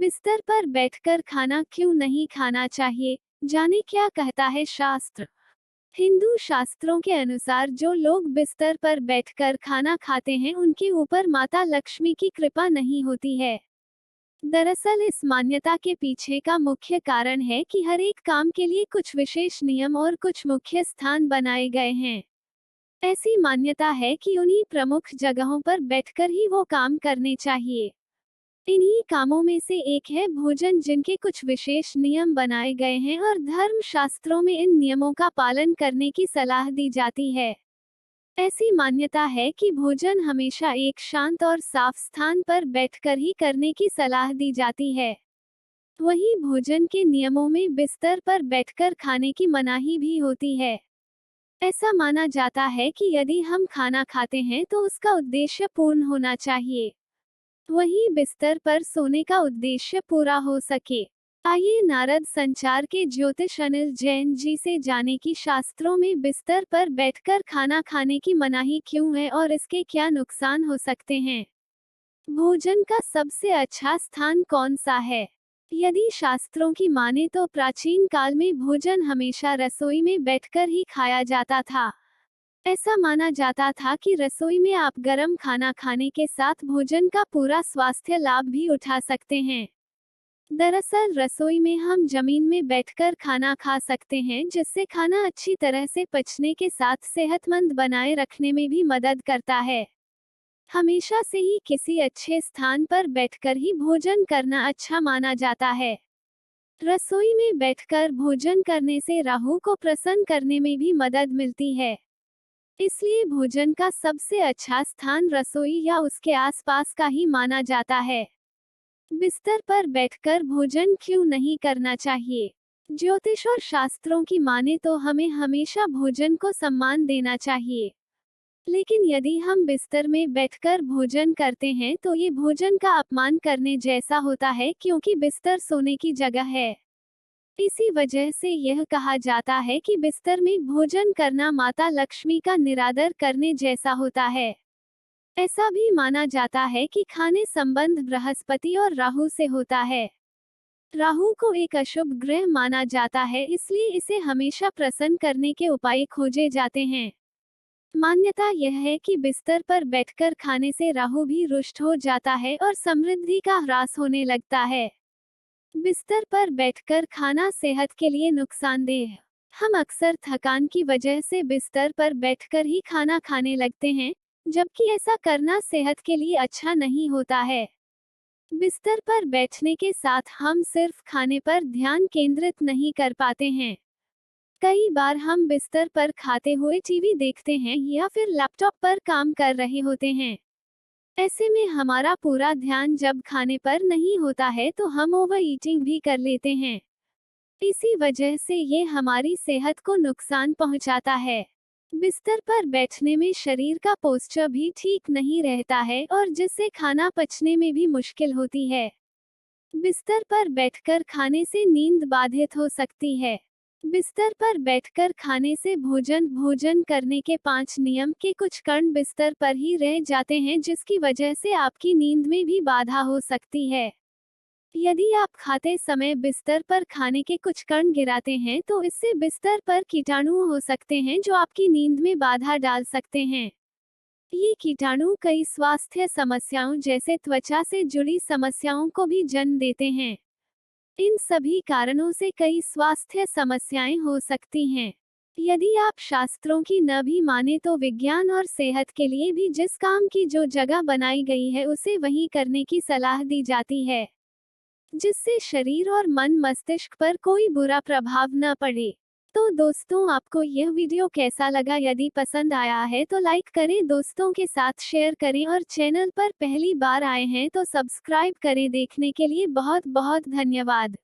बिस्तर पर बैठकर खाना क्यों नहीं खाना चाहिए? जाने क्या कहता है शास्त्र। हिंदू शास्त्रों के अनुसार जो लोग बिस्तर पर बैठकर खाना खाते हैं उनके ऊपर माता लक्ष्मी की कृपा नहीं होती है। दरअसल इस मान्यता के पीछे का मुख्य कारण है कि हर एक काम के लिए कुछ विशेष नियम और कुछ मुख्य स्थान बनाए गए हैं। ऐसी मान्यता है कि उन्हीं प्रमुख जगहों पर बैठकर ही वो काम करने चाहिए। इन्हीं कामों में से एक है भोजन, जिनके कुछ विशेष नियम बनाए गए हैं और धर्म शास्त्रों में इन नियमों का पालन करने की सलाह दी जाती है। ऐसी मान्यता है कि भोजन हमेशा एक शांत और साफ स्थान पर बैठकर ही करने की सलाह दी जाती है। वहीं भोजन के नियमों में बिस्तर पर बैठकर खाने की मनाही भी होती है। ऐसा माना जाता है कि यदि हम खाना खाते हैं तो उसका उद्देश्य पूर्ण होना चाहिए, वहीं बिस्तर पर सोने का उद्देश्य पूरा हो सके। आइए नारद संचार के ज्योतिष अनिल जैन जी से जाने कि शास्त्रों में बिस्तर पर बैठकर खाना खाने की मनाही क्यों है और इसके क्या नुकसान हो सकते हैं। भोजन का सबसे अच्छा स्थान कौन सा है? यदि शास्त्रों की माने तो प्राचीन काल में भोजन हमेशा रसोई में बैठकर ही खाया जाता था। ऐसा माना जाता था कि रसोई में आप गर्म खाना खाने के साथ भोजन का पूरा स्वास्थ्य लाभ भी उठा सकते हैं। दरअसल रसोई में हम जमीन में बैठकर खाना खा सकते हैं, जिससे खाना अच्छी तरह से पचने के साथ सेहतमंद बनाए रखने में भी मदद करता है। हमेशा से ही किसी अच्छे स्थान पर बैठकर ही भोजन करना अच्छा माना जाता है। रसोई में बैठकर भोजन करने से राहु को प्रसन्न करने में भी मदद मिलती है। इसलिए भोजन का सबसे अच्छा स्थान रसोई या उसके आसपास का ही माना जाता है। बिस्तर पर बैठकर भोजन क्यों नहीं करना चाहिए? ज्योतिष और शास्त्रों की माने तो हमें हमेशा भोजन को सम्मान देना चाहिए। लेकिन यदि हम बिस्तर में बैठकर भोजन करते हैं तो ये भोजन का अपमान करने जैसा होता है, क्योंकि बिस्तर सोने की जगह है। इसी वजह से यह कहा जाता है कि बिस्तर में भोजन करना माता लक्ष्मी का निरादर करने जैसा होता है। ऐसा भी माना जाता है कि खाने संबंध बृहस्पति और राहु से होता है। राहु को एक अशुभ ग्रह माना जाता है, इसलिए इसे हमेशा प्रसन्न करने के उपाय खोजे जाते हैं। मान्यता यह है कि बिस्तर पर बैठकर खाने से राहु भी रुष्ट हो जाता है और समृद्धि का ह्रास होने लगता है। बिस्तर पर बैठकर खाना सेहत के लिए नुकसानदेह है। हम अक्सर थकान की वजह से बिस्तर पर बैठकर ही खाना खाने लगते हैं, जबकि ऐसा करना सेहत के लिए अच्छा नहीं होता है। बिस्तर पर बैठने के साथ हम सिर्फ खाने पर ध्यान केंद्रित नहीं कर पाते हैं। कई बार हम बिस्तर पर खाते हुए टीवी देखते हैं या फिर लैपटॉप पर काम कर रहे होते हैं। ऐसे में हमारा पूरा ध्यान जब खाने पर नहीं होता है तो हम ओवर ईटिंग भी कर लेते हैं। इसी वजह से ये हमारी सेहत को नुकसान पहुंचाता है। बिस्तर पर बैठने में शरीर का पोस्चर भी ठीक नहीं रहता है और जिससे खाना पचने में भी मुश्किल होती है। बिस्तर पर बैठकर खाने से नींद बाधित हो सकती है। बिस्तर पर बैठकर खाने से भोजन करने के 5 नियम के कुछ कण बिस्तर पर ही रह जाते हैं, जिसकी वजह से आपकी नींद में भी बाधा हो सकती है। यदि आप खाते समय बिस्तर पर खाने के कुछ कण गिराते हैं तो इससे बिस्तर पर कीटाणु हो सकते हैं जो आपकी नींद में बाधा डाल सकते हैं। ये कीटाणु कई स्वास्थ्य समस्याओं जैसे त्वचा से जुड़ी समस्याओं को भी जन्म देते हैं। इन सभी कारणों से कई स्वास्थ्य समस्याएं हो सकती हैं। यदि आप शास्त्रों की न भी माने तो विज्ञान और सेहत के लिए भी जिस काम की जो जगह बनाई गई है उसे वहीं करने की सलाह दी जाती है, जिससे शरीर और मन मस्तिष्क पर कोई बुरा प्रभाव न पड़े। तो दोस्तों, आपको यह वीडियो कैसा लगा? यदि पसंद आया है तो लाइक करें, दोस्तों के साथ शेयर करें और चैनल पर पहली बार आए हैं तो सब्सक्राइब करें। देखने के लिए बहुत बहुत धन्यवाद।